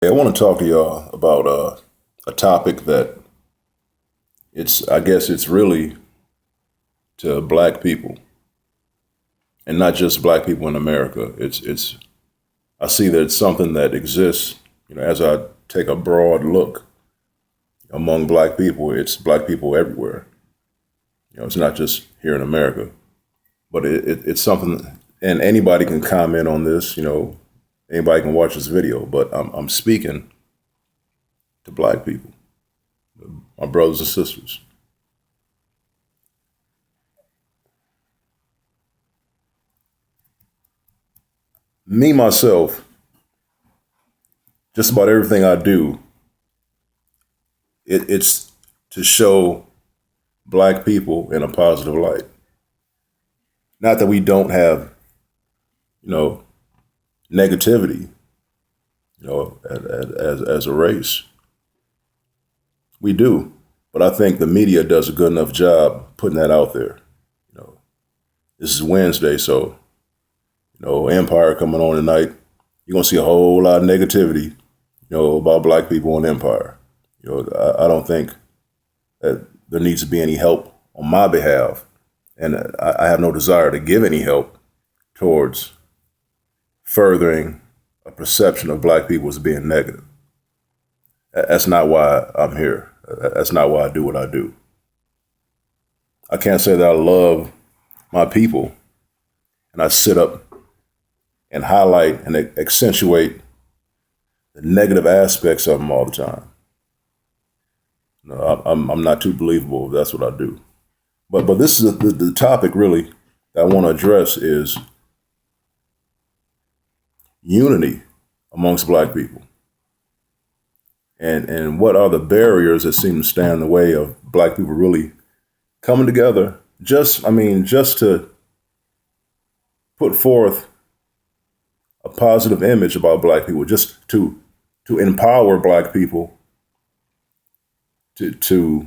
I want to talk to y'all about a topic that I guess it's really to black people, and not just black people in America. I see that it's something that exists, as I take a broad look among black people. It's black people everywhere. It's not just here in America, but it's something, and anybody can comment on this. Anybody can watch this video, but I'm speaking to black people, my brothers and sisters. Me, myself, just about everything I do, it's to show black people in a positive light. Not that we don't have, you know, negativity, as a race. We do. But I think the media does a good enough job putting that out there. You know, this is Wednesday, so, Empire coming on tonight. You're going to see a whole lot of negativity, about black people on Empire. I don't think that there needs to be any help on my behalf. And I have no desire to give any help towards furthering a perception of black people as being negative. That's not why I'm here. That's not why I do what I do. I can't say that I love my people and I sit up and highlight and accentuate the negative aspects of them all the time. No, I'm not too believable if that's what I do. But this is the topic really that I want to address is unity amongst black people. And what are the barriers that seem to stand in the way of black people really coming together? Just to put forth a positive image about black people, just to empower black people to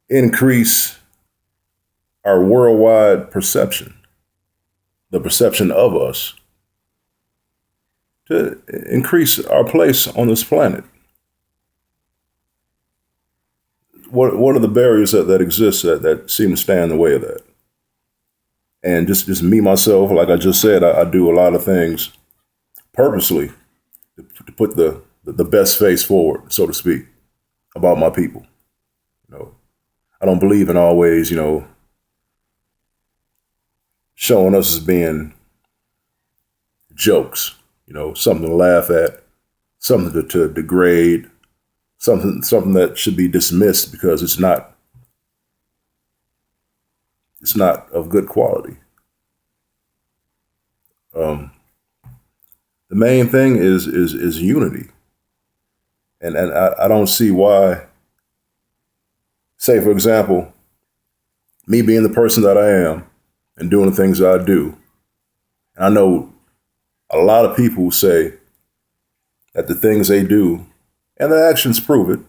increase our worldwide perception, the perception of us, to increase our place on this planet. What are the barriers that exist that seem to stand in the way of that? And just me, myself, like I just said, I do a lot of things purposely to put the best face forward, so to speak, about my people. I don't believe in always, showing us as being jokes, something to laugh at, something to degrade, something that should be dismissed because it's not of good quality. The main thing is unity, and I don't see why. Say, for example, me being the person that I am and doing the things that I do, and I know a lot of people say that the things they do and their actions prove it,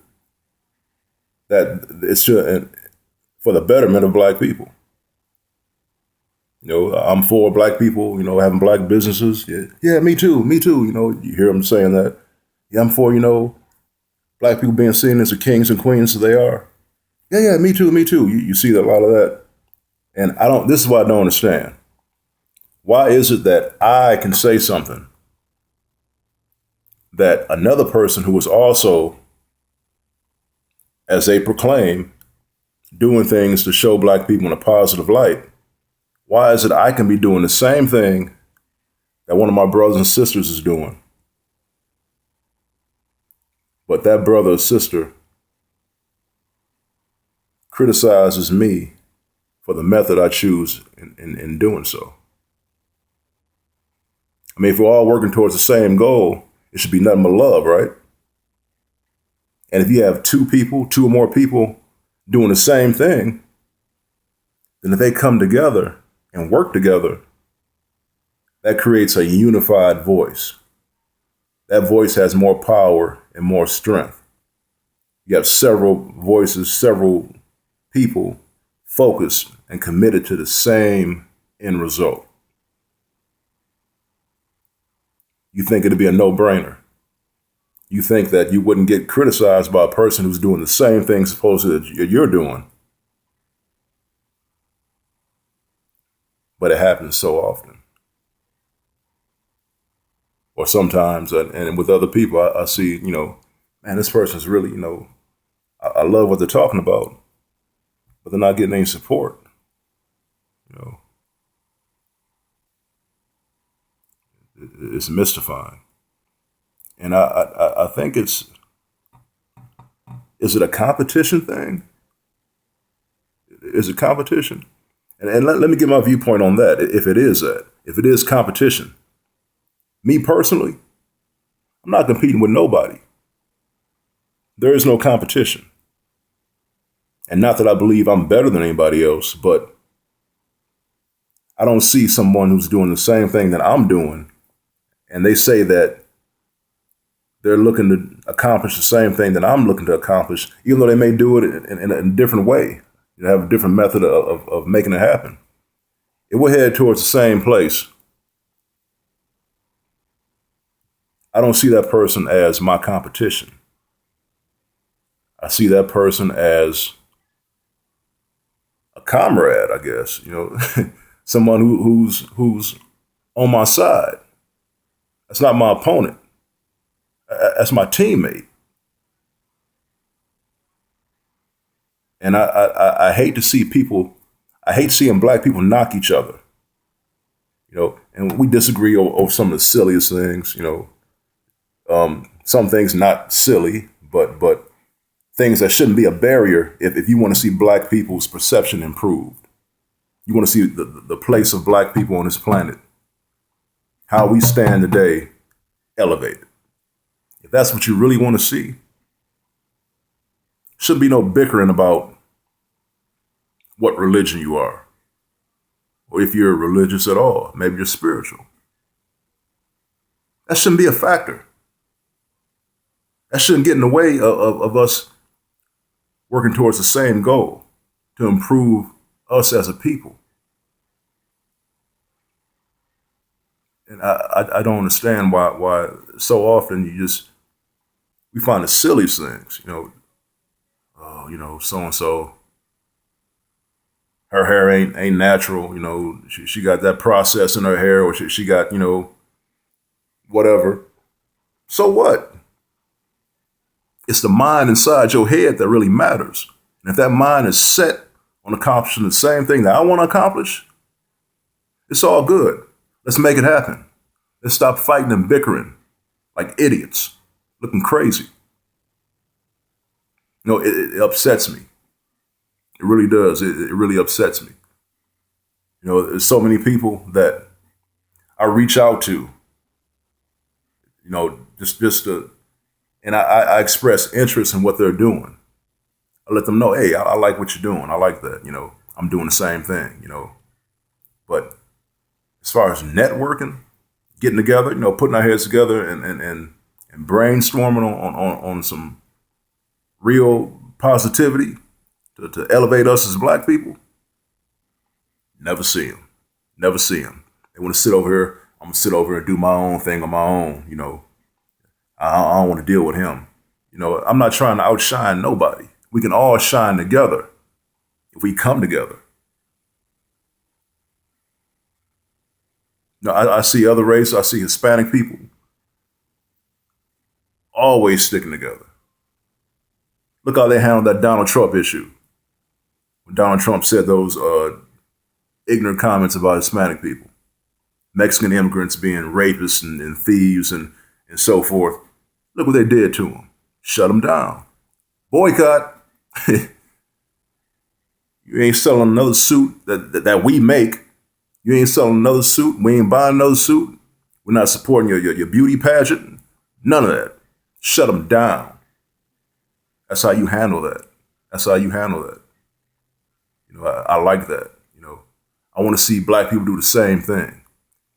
that it's for the betterment of black people. I'm for black people, having black businesses. Yeah, me too. You hear them saying that. Yeah, I'm for, black people being seen as the kings and queens that they are. Yeah, me too. You see a lot of that. And this is what I don't understand. Why is it that I can say something that another person who is also, as they proclaim, doing things to show black people in a positive light, why is it I can be doing the same thing that one of my brothers and sisters is doing, but that brother or sister criticizes me for the method I choose in doing so? I mean, if we're all working towards the same goal, it should be nothing but love, right? And if you have two or more people doing the same thing, then if they come together and work together, that creates a unified voice. That voice has more power and more strength. You have several voices, several people focused and committed to the same end result. You think it'd be a no-brainer. You think that you wouldn't get criticized by a person who's doing the same thing supposedly that you're doing. But it happens so often. Or sometimes, and with other people, I see, man, this person's really, I love what they're talking about, but they're not getting any support. It's mystifying. And I think is it a competition thing? Is it competition? And let me get my viewpoint on that. If it is competition, me personally, I'm not competing with nobody. There is no competition. And not that I believe I'm better than anybody else, but I don't see someone who's doing the same thing that I'm doing, and they say that they're looking to accomplish the same thing that I'm looking to accomplish, even though they may do it in a different way. You have a different method of making it happen. If we're headed towards the same place, I don't see that person as my competition. I see that person as a comrade, I guess, someone who's on my side. That's not my opponent. That's my teammate. And I hate to see I hate seeing black people knock each other, and we disagree over some of the silliest things, some things not silly, but things that shouldn't be a barrier if you want to see black people's perception improved. You want to see the place of black people on this planet, how we stand today, elevated. If that's what you really want to see, should be no bickering about what religion you are, or if you're religious at all. Maybe you're spiritual. That shouldn't be a factor. That shouldn't get in the way of us working towards the same goal, to improve us as a people. And I don't understand why so often we find the silliest things, so-and-so, her hair ain't natural, she got that process in her hair, or she got, whatever. So what? It's the mind inside your head that really matters. And if that mind is set on accomplishing the same thing that I want to accomplish, it's all good. Let's make it happen. Let's stop fighting and bickering like idiots, looking crazy. It upsets me. It really does. It really upsets me. There's so many people that I reach out to, just to, and I express interest in what they're doing. I let them know, hey, I like what you're doing. I like that. I'm doing the same thing, But as far as networking, getting together, putting our heads together and brainstorming on some real positivity to elevate us as black people, never see them. Never see them. They want to sit over here. I'm going to sit over here and do my own thing on my own, I don't want to deal with him. I'm not trying to outshine nobody. We can all shine together if we come together. I see other races. I see Hispanic people always sticking together. Look how they handled that Donald Trump issue. When Donald Trump said those ignorant comments about Hispanic people, Mexican immigrants being rapists and thieves and so forth. Look what they did to them. Shut them down. Boycott. You ain't selling another suit that we make. You ain't selling another suit. We ain't buying another suit. We're not supporting your beauty pageant. None of that. Shut them down. That's how you handle that. That's how you handle that. I like that. I want to see black people do the same thing.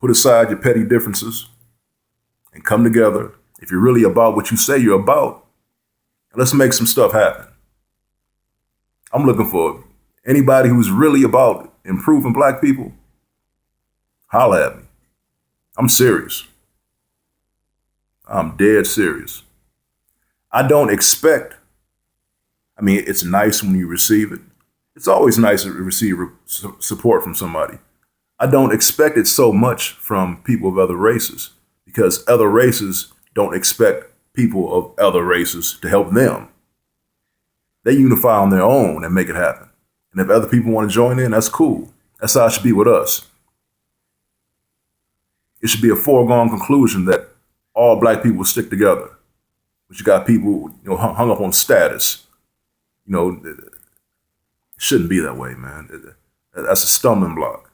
Put aside your petty differences and come together. If you're really about what you say you're about, let's make some stuff happen. I'm looking for anybody who's really about improving black people. Holla at me. I'm serious. I'm dead serious. I don't expect, I mean, it's nice when you receive it. It's always nice to receive support from somebody. I don't expect it so much from people of other races because other races don't expect people of other races to help them. They unify on their own and make it happen. And if other people want to join in, that's cool. That's how it should be with us. It should be a foregone conclusion that all black people stick together. But you got people, hung up on status. It shouldn't be that way, man. That's a stumbling block.